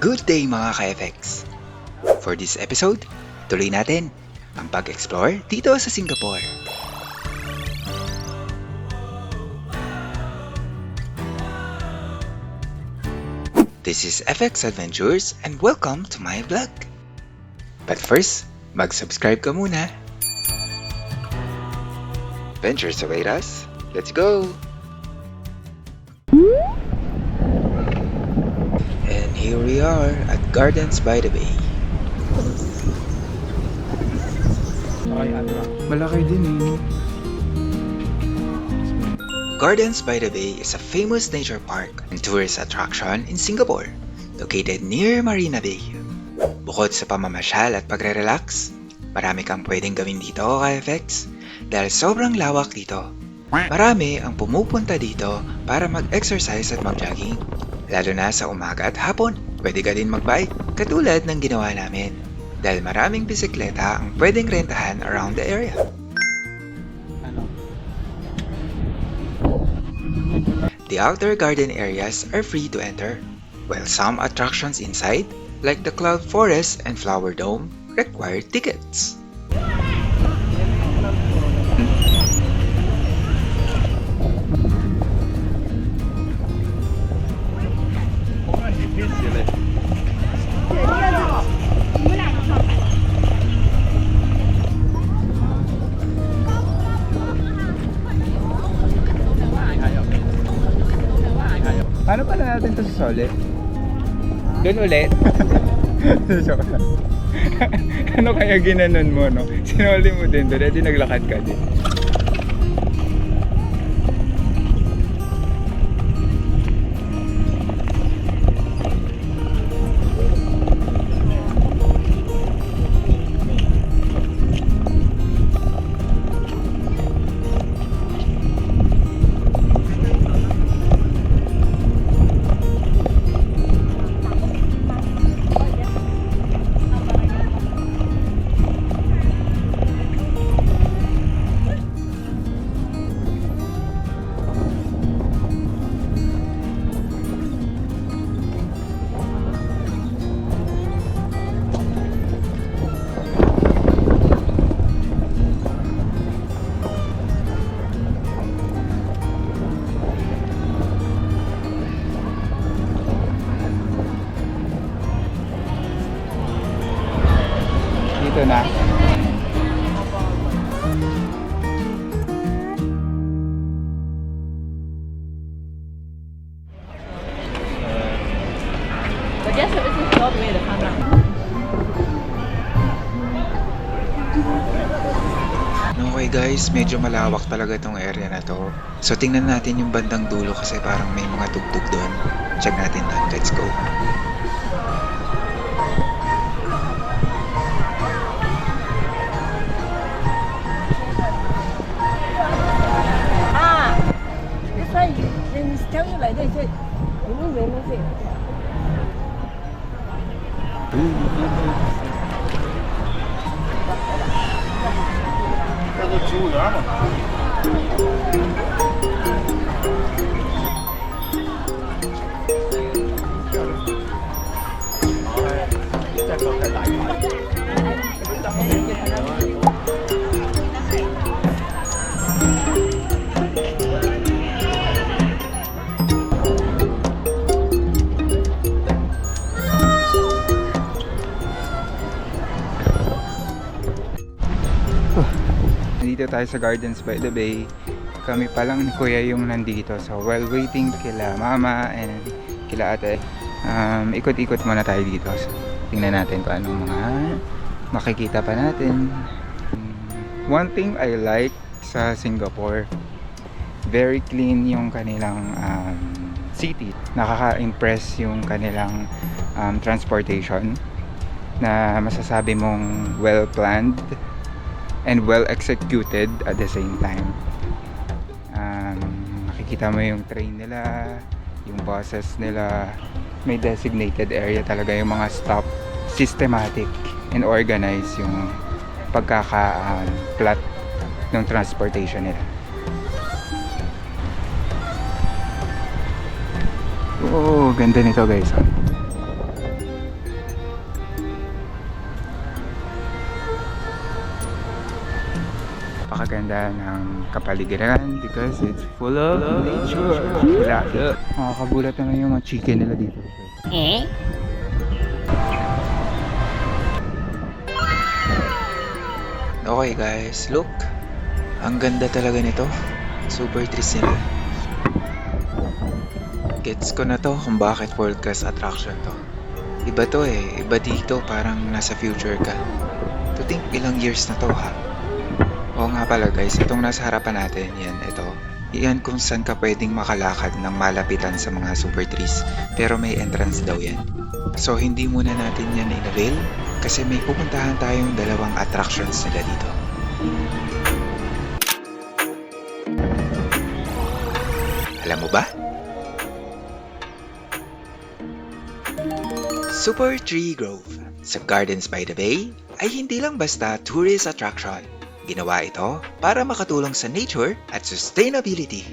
Good day mga ka-FX! For this episode, tuloy natin ang pag-explore dito sa Singapore. This is FX Adventures and welcome to my vlog. But first, mag-subscribe ka muna. Adventures await us. Let's go! And here we are at Gardens by the Bay. Malaki din eh. Gardens by the Bay is a famous nature park and tourist attraction in Singapore, located near Marina Bay. Bukod sa pamamasyal at pagre-relax, marami kang pwedeng gawin dito, ka-FX, dahil sobrang lawak dito. Marami ang pumupunta dito para mag-exercise at mag-jogging, lalo na sa umaga at hapon. Pwede ka din mag-bike, katulad ng ginawa namin, dahil maraming bisikleta ang pwedeng rentahan around the area. The outdoor garden areas are free to enter, while some attractions inside, like the Cloud Forest and Flower Dome, require tickets. Paano pala natin ito sa Sole? Doon ulit? Joke lang. Ano kaya ginanon mo, no? Sinoli mo din doon, edi naglakad ka din. Dito na. Okay guys, medyo malawak talaga tong area na to. So tingnan natin yung bandang dulo kasi parang may mga tugtog doon. Check natin doon. Let's go. Tell you like that, say, you know, when I say, Nandito tayo sa Gardens by the Bay. Kami pa lang ni Kuya yung nandito. So while waiting kila Mama and kila Ate, ikot-ikot muna tayo dito. So, tingnan natin kung anong mga makikita pa natin. One thing I like sa Singapore, very clean yung kanilang city. Nakaka-impress yung kanilang transportation na masasabi mong well-planned and well executed at the same time. Makikita mo yung train nila, yung buses nila, may designated area talaga yung mga stop, systematic and organized yung pagkaka-plot ng transportation nila. Oh, ganda nito guys. napakaganda ng kapaligiran because it's full of nature. Makakagulat na lang yung mga chicken nila dito. Okay guys, look. Ang ganda talaga nito. Super trees nila. Gets ko na to kung bakit world class attraction to. Iba to eh. Iba dito, parang nasa future ka. To think ilang years na to ha. Oo nga pala guys, itong nasa harapan natin, yan, ito. Yan kung saan ka pwedeng makalakad ng malapitan sa mga super trees. Pero may entrance daw yan. So hindi muna natin yan in-avail kasi may pupuntahan tayong dalawang attractions nila dito. Alam mo ba? Super Tree Grove sa Gardens by the Bay ay hindi lang basta tourist attraction. Ginawa ito para makatulong sa nature at sustainability.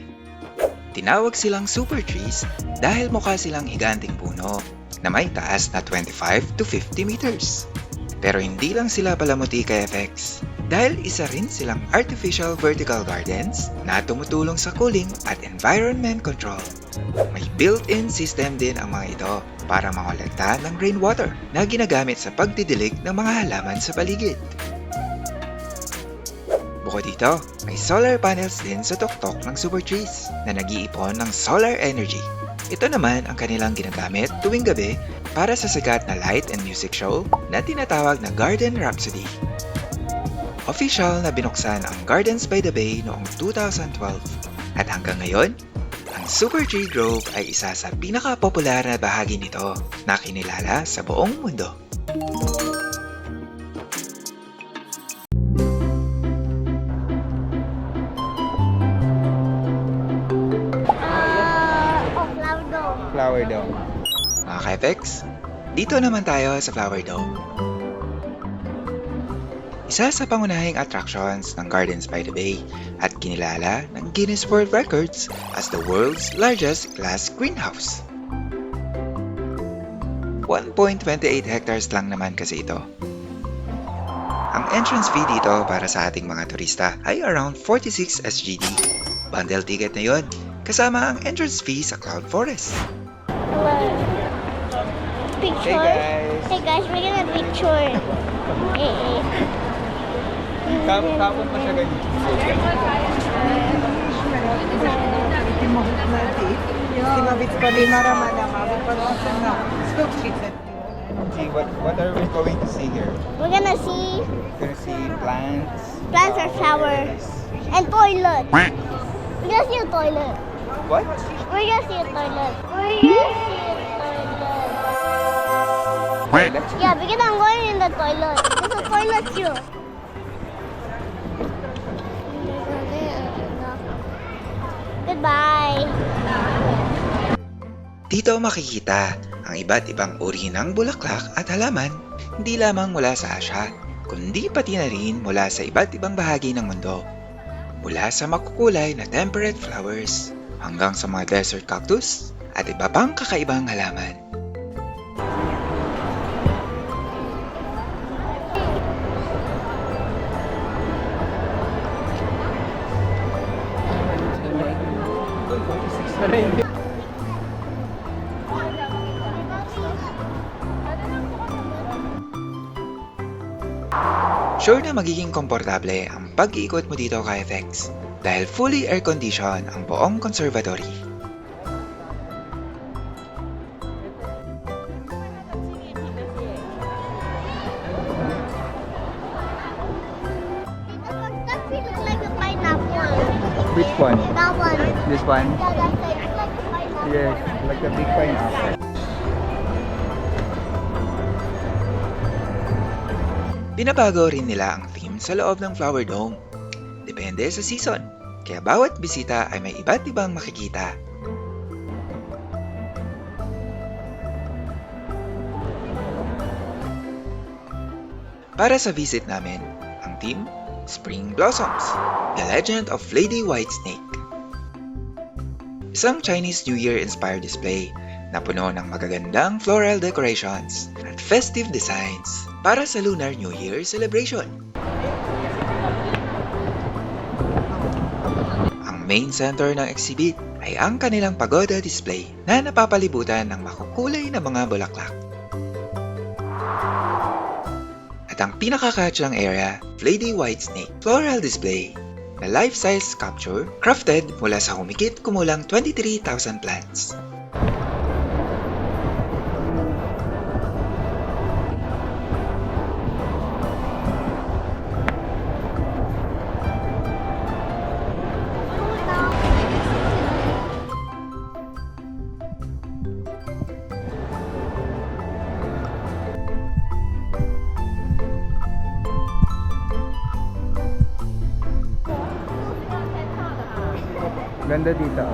Tinawag silang super trees dahil mukha silang higanting puno na may taas na 25 to 50 meters. Pero hindi lang sila palamuti kay FX dahil isa rin silang artificial vertical gardens na tumutulong sa cooling at environment control. May built-in system din ang mga ito para mangolekta ng rainwater na ginagamit sa pagdidilig ng mga halaman sa paligid. Bukod dito, may solar panels din sa tuktok ng super trees na nag-iipon ng solar energy. Ito naman ang kanilang ginagamit tuwing gabi para sa sikat na light and music show na tinatawag na Garden Rhapsody. Official na binuksan ang Gardens by the Bay noong 2012 at hanggang ngayon, ang Super Tree Grove ay isa sa pinaka-popular na bahagi nito na kinilala sa buong mundo. Flower dome. Flower Dome. Mga ka-FX, dito naman tayo sa Flower Dome. Isa sa pangunahing attractions ng Gardens by the Bay at kinilala ng Guinness World Records as the world's largest glass greenhouse. 1.28 hectares lang naman kasi ito. Ang entrance fee dito para sa ating mga turista ay around 46 SGD. Bundle ticket na yon, kasama ang entrance fee sa Cloud Forest. Picture? Hey guys, we're gonna picture. Kapon pa siya ganyan. See, what are we going to see here? We're gonna see We're gonna see plants. plants or flowers and toilet. We're gonna see a toilet. What? We're gonna see a toilet. We're gonna see a toilet. Yeah, because I'm going in the toilet. There's a toilet here. Goodbye. Dito makikita ang iba't ibang uri ng bulaklak at halaman, hindi lamang mula sa Asia, kundi pati na rin mula sa iba't ibang bahagi ng mundo. Mula sa makukulay na temperate flowers, hanggang sa mga desert cactus at iba pang kakaibang halaman. Sure na magiging komportable ang pag-iikot mo dito kay FX dahil fully air-conditioned ang buong conservatory. That tree looks like a pineapple. Which one? That one. This one? Yeah, that's it. It's like a pineapple. Yes, like a big pineapple. Binabago rin nila ang theme sa loob ng Flower Dome. Depende sa season, kaya bawat bisita ay may iba't ibang makikita. Para sa visit namin, ang theme, Spring Blossoms, The Legend of Lady Whitesnake. Isang Chinese New Year inspired display na puno ng magagandang floral decorations at festive designs para sa Lunar New Year celebration. Ang main center ng exhibit ay ang kanilang pagoda display na napapalibutan ng makukulay na mga bulaklak. At ang pinaka-catchang area, Lady Whitesnake Floral Display na life-size sculpture crafted mula sa humigit kumulang 23,000 plants. Ganda dito.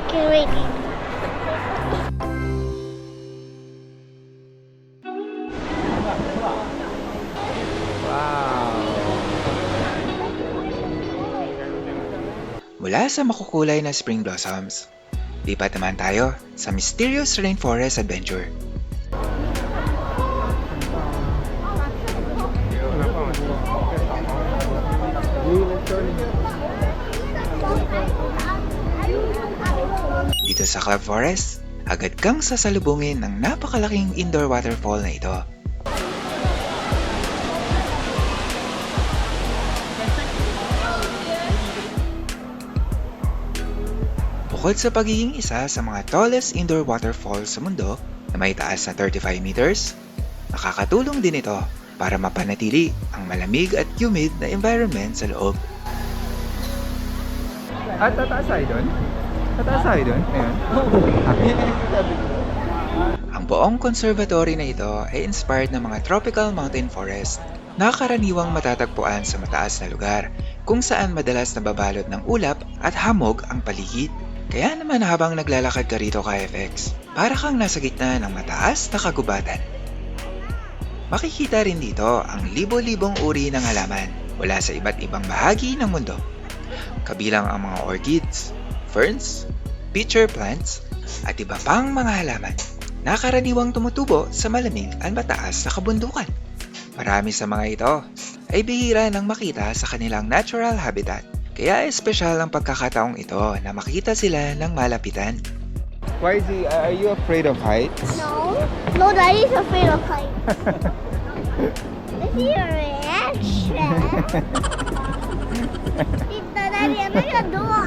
Okay, ready. Mula sa makukulay na spring blossoms, lipat naman tayo sa Mysterious Rainforest Adventure. Dito sa Cloud Forest, agad kang sasalubungin ng napakalaking indoor waterfall na ito. Bukod sa pagiging isa sa mga tallest indoor waterfalls sa mundo na may taas na 35 meters, nakakatulong din ito para mapanatili ang malamig at humid na environment sa loob. At tataas tayo doon? Tataas tayo doon? Ayun. Ang buong conservatory na ito ay inspired ng mga tropical mountain forest na karaniwang matatagpuan sa mataas na lugar kung saan madalas nababalot ng ulap at hamog ang paligid. Kaya naman habang naglalakad ka rito ka FX, para kang nasa gitna ng mataas na kagubatan. Makikita rin dito ang libo-libong uri ng halaman mula sa iba't ibang bahagi ng mundo. Kabilang ang mga orchids, ferns, pitcher plants, at iba pang mga halaman na karaniwang tumutubo sa malamig at mataas na kabundukan. Marami sa mga ito ay bihira nang makita sa kanilang natural habitat. Kaya espesyal ang pagkakataong ito na makita sila ng malapitan. YZ, are you afraid of heights? No. No, Daddy's afraid of heights. Let's see your reaction. Tita, Daddy, I'm not gonna do it.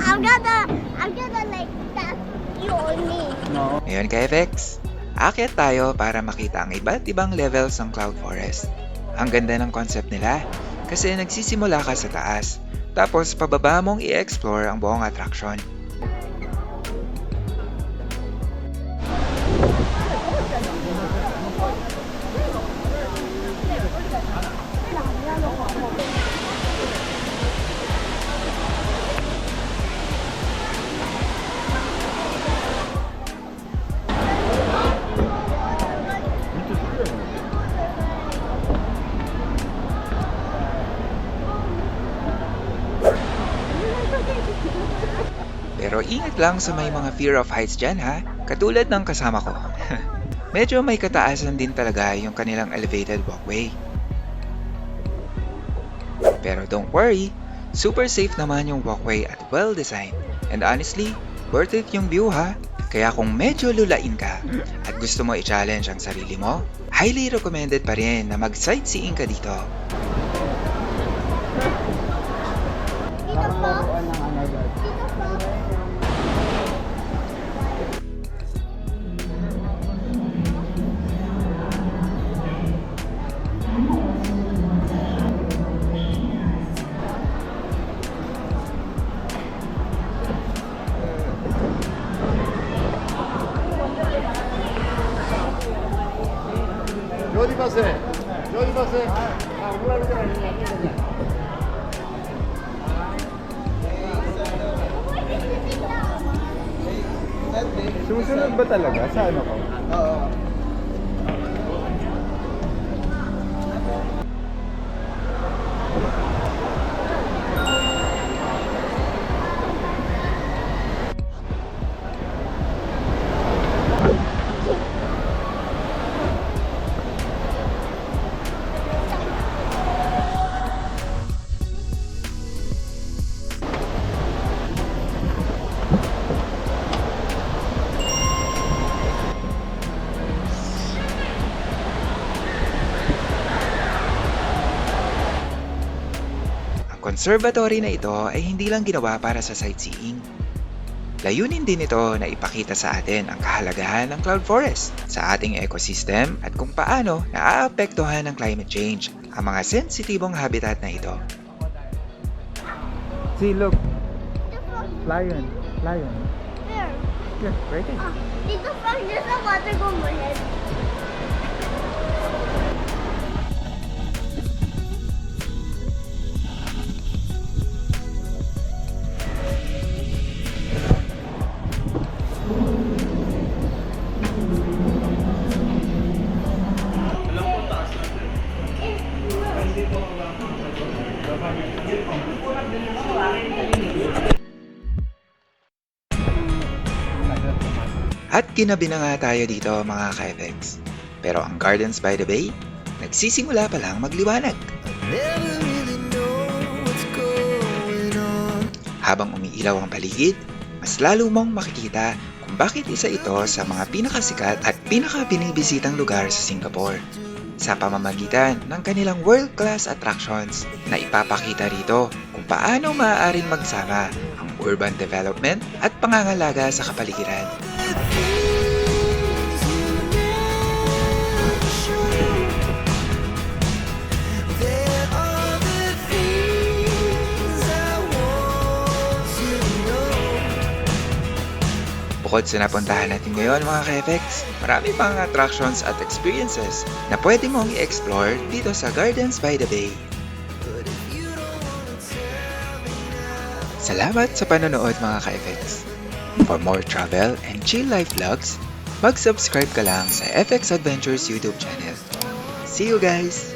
I'm gonna like tap you on me. No. Ngayon ka FX, aakyat tayo para makita ang iba't ibang levels ng Cloud Forest. Ang ganda ng concept nila kasi nagsisimula ka sa taas. Tapos pababa mong i-explore ang buong attraction. Pero ingat lang sa may mga fear of heights dyan ha, katulad ng kasama ko. Medyo may kataasan din talaga yung kanilang elevated walkway. Pero don't worry, super safe naman yung walkway at well-designed. And honestly, worth it yung view ha. Kaya kung medyo lulain ka at gusto mo i-challenge ang sarili mo, highly recommended pa rin na mag-sightseeing ka dito. Tita Pop. di pasé. Yo di pasé. Ah, una vez que la Susunod ba talaga? Sa ano ko? Oo. Ang conservatory na ito ay hindi lang ginawa para sa sightseeing. Layunin din ito na ipakita sa atin ang kahalagahan ng cloud forest sa ating ecosystem at kung paano naaapektuhan ng climate change ang mga sensitibong habitat na ito. See, look. The frog. Lion. Lion. Where? Yeah, right there. Did the frog just the water go my head? At ginabi na nga tayo dito mga ka-FX. Pero ang Gardens by the Bay, nagsisimula pa lang magliwanag. Habang umiilaw ang paligid, mas lalo mong makikita kung bakit isa ito sa mga pinakasikat at pinakabinibisitang lugar sa Singapore. Sa pamamagitan ng kanilang world-class attractions na ipapakita rito kung paano maaaring magsama ang urban development at pangangalaga sa kapaligiran. Bukod sa napuntahan natin ngayon mga ka-FX, marami pang attractions at experiences na pwede mong i-explore dito sa Gardens by the Bay. Salamat sa panonood mga ka-FX. For more travel and chill life vlogs, mag-subscribe ka lang sa FX Adventures YouTube channel. See you guys!